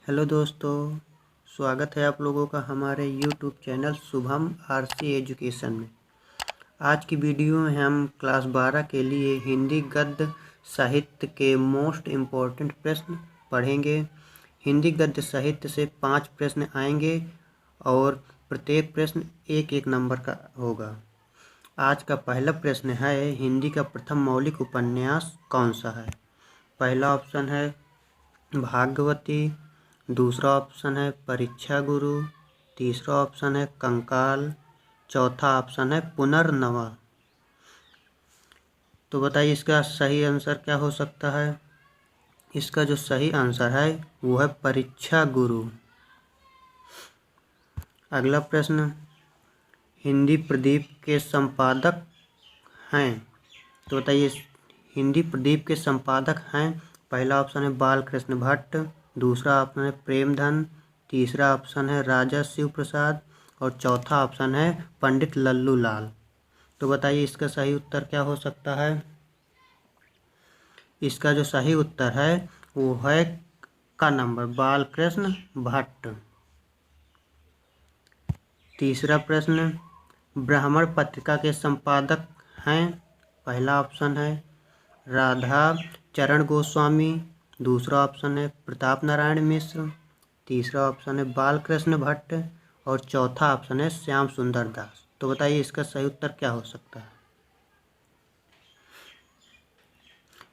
Hello दोस्तों, स्वागत है आप लोगों का हमारे YouTube channel Shubham RC education में। आज की वीडियो में हम क्लास 12 के लिए हिंदी गद्य साहित्य के मोस्ट इम्पोर्टेंट प्रश्न पढ़ेंगे। हिंदी गद्य साहित्य से 5 प्रश्न आएंगे और प्रत्येक प्रश्न एक एक नंबर का होगा। आज का पहला प्रश्न है, हिंदी का प्रथम मौलिक उपन्यास कौन सा है? पहला ऑप्शन है भाग्यवती, दूसरा ऑप्शन है परीक्षा गुरु, तीसरा ऑप्शन है कंकाल, चौथा ऑप्शन है पुनर्नवा। तो बताइए इसका सही आंसर क्या हो सकता है? इसका जो सही आंसर है वो है परीक्षा गुरु। अगला प्रश्न, हिंदी प्रदीप के संपादक हैं? तो बताइए हिंदी प्रदीप के संपादक हैं। पहला ऑप्शन है बालकृष्ण भट्ट, दूसरा ऑप्शन है प्रेमधन, तीसरा ऑप्शन है राजा शिव प्रसाद और चौथा ऑप्शन है पंडित लल्लू लाल। तो बताइए इसका सही उत्तर क्या हो सकता है? इसका जो सही उत्तर है वो है का नंबर बालकृष्ण भट्ट। तीसरा प्रश्न, ब्राह्मण पत्रिका के संपादक हैं? पहला ऑप्शन है राधा चरण गोस्वामी, दूसरा ऑप्शन है प्रताप नारायण मिश्र, तीसरा ऑप्शन है बालकृष्ण भट्ट और चौथा ऑप्शन है श्याम सुंदर दास। तो बताइए इसका सही उत्तर क्या हो सकता है?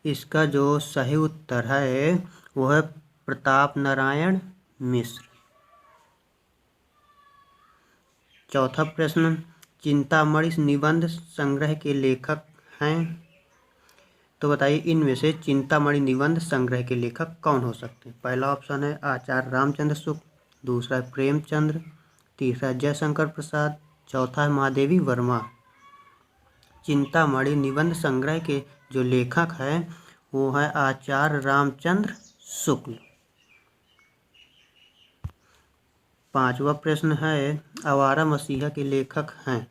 इसका जो सही उत्तर है वो है प्रताप नारायण मिश्र। चौथा प्रश्न, चिंतामणि निबंध संग्रह के लेखक हैं? तो बताइए इनमें से चिंतामणि निबंध संग्रह के लेखक कौन हो सकते हैं? पहला ऑप्शन है आचार्य रामचंद्र शुक्ल, दूसरा है प्रेमचंद्र, तीसरा है जयशंकर प्रसाद, चौथा है महादेवी वर्मा। चिंतामणि निबंध संग्रह के जो लेखक हैं वो है आचार्य रामचंद्र शुक्ल। पांचवा प्रश्न है, आवारा मसीहा के लेखक हैं?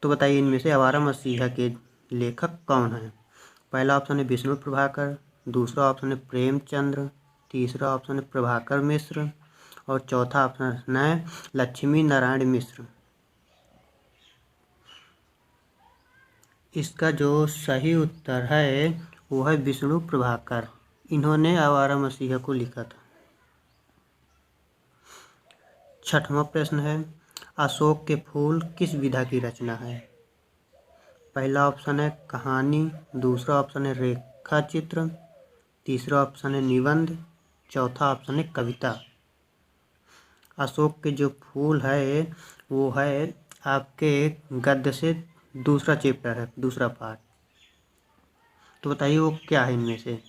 तो बताइए इनमें से आवारा मसीहा के लेखक कौन हैं? पहला ऑप्शन है विष्णु प्रभाकर, दूसरा ऑप्शन है प्रेमचंद्र, तीसरा ऑप्शन है प्रभाकर मिश्र और चौथा ऑप्शन है लक्ष्मी नारायण मिश्र। इसका जो सही उत्तर है वो है विष्णु प्रभाकर। इन्होंने आवारा मसीहा को लिखा था। छठवां प्रश्न है, अशोक के फूल किस विधा की रचना है? पहला ऑप्शन है कहानी, दूसरा ऑप्शन है रेखा चित्र, तीसरा ऑप्शन है निबंध, चौथा ऑप्शन है कविता। अशोक के जो फूल है वो है आपके गद्य से दूसरा चैप्टर है, दूसरा पार्ट। तो बताइए वो क्या है इनमें से?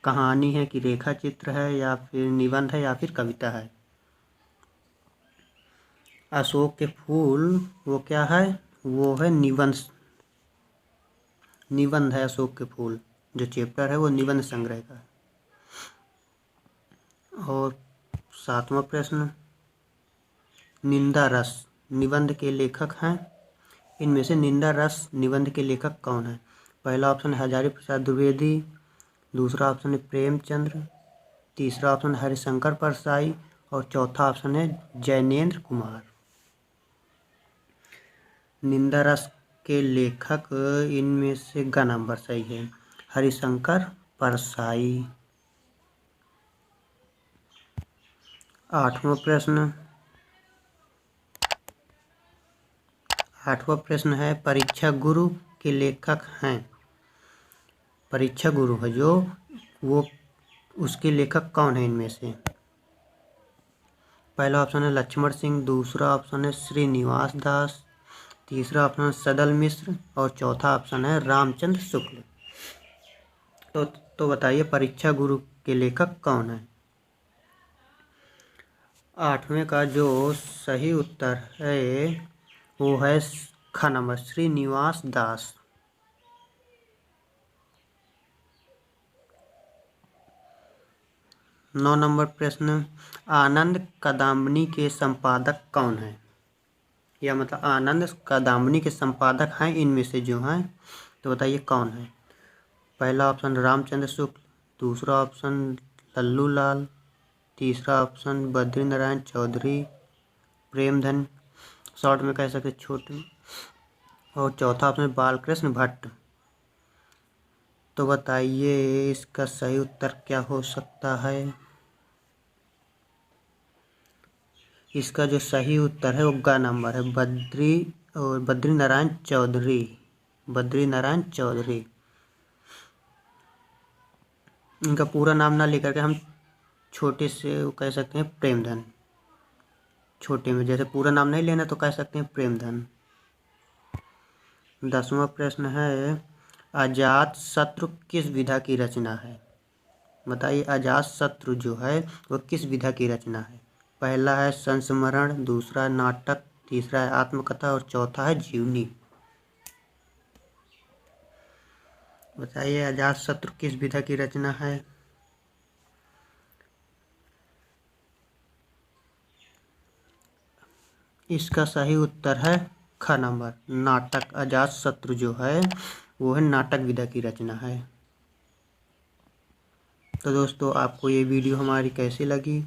कहानी है कि रेखा चित्र है या फिर निबंध है या फिर कविता है? अशोक के फूल वो क्या है? वो है निबंध। निबंध है अशोक के फूल। जो चैप्टर है वो निबंध संग्रह का है। और सातवां प्रश्न, निंदा रस निबंध के लेखक हैं? इनमें से निंदा रस निबंध के लेखक कौन है? पहला ऑप्शन है हजारी प्रसाद द्विवेदी, दूसरा ऑप्शन है प्रेमचंद्र, तीसरा ऑप्शन हरिशंकर परसाई और चौथा ऑप्शन है जैनेन्द्र कुमार। निंदा रस के लेखक इनमें से ग नंबर सही है हरिशंकर परसाई। आठवां प्रश्न है, परीक्षा गुरु के लेखक हैं? परीक्षा गुरु है जो वो उसके लेखक कौन है इनमें से? पहला ऑप्शन है लक्ष्मण सिंह, दूसरा ऑप्शन है श्रीनिवास दास, तीसरा ऑप्शन है सदल मिश्र और चौथा ऑप्शन है रामचंद्र शुक्ल। तो बताइए परीक्षा गुरु के लेखक कौन है? आठवें का जो सही उत्तर है वो है ख नंबर श्रीनिवास दास। नौ नंबर प्रश्न, आनंद कादम्बनी के संपादक कौन है? या मतलब आनंद कादम्बनी के संपादक हैं इनमें से जो हैं, तो बताइए कौन है? पहला ऑप्शन रामचंद्र शुक्ल, दूसरा ऑप्शन लल्लू लाल, तीसरा ऑप्शन बद्री नारायण चौधरी, प्रेमधन, शॉर्ट में कह सकते छोटे, और चौथा ऑप्शन बालकृष्ण भट्ट। तो बताइए इसका सही उत्तर क्या हो सकता है। इसका जो सही उत्तर है वो ग नंबर है, बद्री नारायण चौधरी, बद्री नारायण चौधरी। इनका पूरा नाम ना लेकर के हम छोटे से वो कह सकते हैं प्रेमधन, छोटे में, जैसे पूरा नाम नहीं लेना तो कह सकते हैं प्रेमधन। 10वां प्रश्न है, अजात शत्रु किस विधा की रचना है। बताइए अजात शत्रु जो है वो किस विधा की रचना है। पहला है संस्मरण, दूसरा नाटक, तीसरा है आत्मकथा और चौथा है जीवनी। बताइए अजात शत्रु किस विधा की रचना है। इसका सही उत्तर है ख नंबर, नाटक। अजात शत्रु जो है वो है नाटक विधा की रचना है। तो दोस्तों आपको ये वीडियो हमारी कैसी लगी।